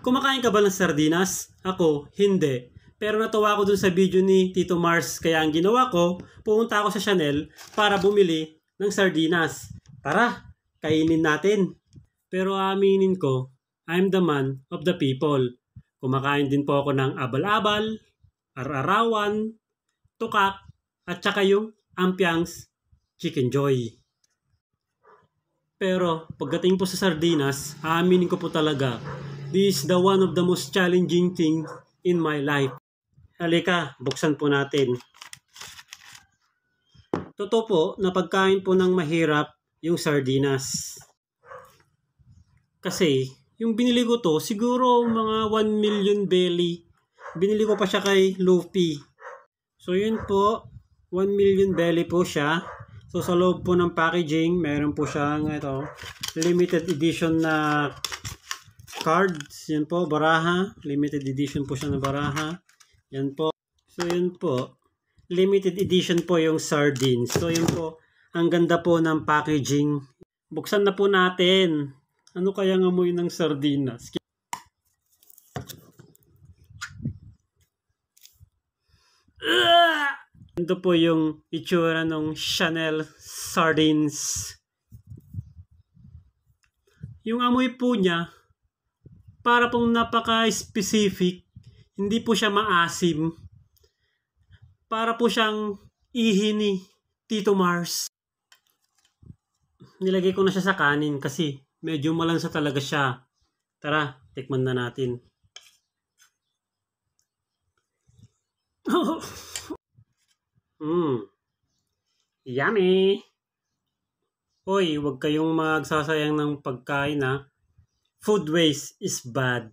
Kumakain ka ba ng sardinas? Ako, hindi. Pero natuwa ako dun sa video ni Tito Mars, kaya ang ginawa ko, pumunta ako sa Chanel para bumili ng sardinas. Tara, kainin natin. Pero aminin ko, I'm the man of the people. Kumakain din po ako ng abal-abal, ar-arawan, tukak, at saka yung ampiang's chicken joy. Pero pagdating po sa sardinas, aaminin ko po talaga, this is the one of the most challenging things in my life. Halika, buksan po natin. Totoo po na pagkain po ng mahirap yung sardinas. Kasi yung binili ko to, siguro mga 1 million belly. Binili ko pa siya kay Luffy. So yun po, 1 million belly po siya. So sa loob po ng packaging, meron po siyang ito, limited edition na cards. Yan po, baraha. Limited edition po siya na baraha. Yan po. So yun po, limited edition po yung sardines. So yun po, ang ganda po ng packaging. Buksan na po natin. Ano kaya ang amoy ng sardinas? Ito po yung itsura ng Chanel sardines. Yung amoy po niya, para pong napaka-specific. Hindi po siya maasim. Para po siyang ihi ni Tito Mars. Nilagay ko na siya sa kanin kasi medyo malansa talaga siya. Tara, tikman na natin. Yummy! Hoy, huwag kayong magsasayang ng pagkain ha. Food waste is bad.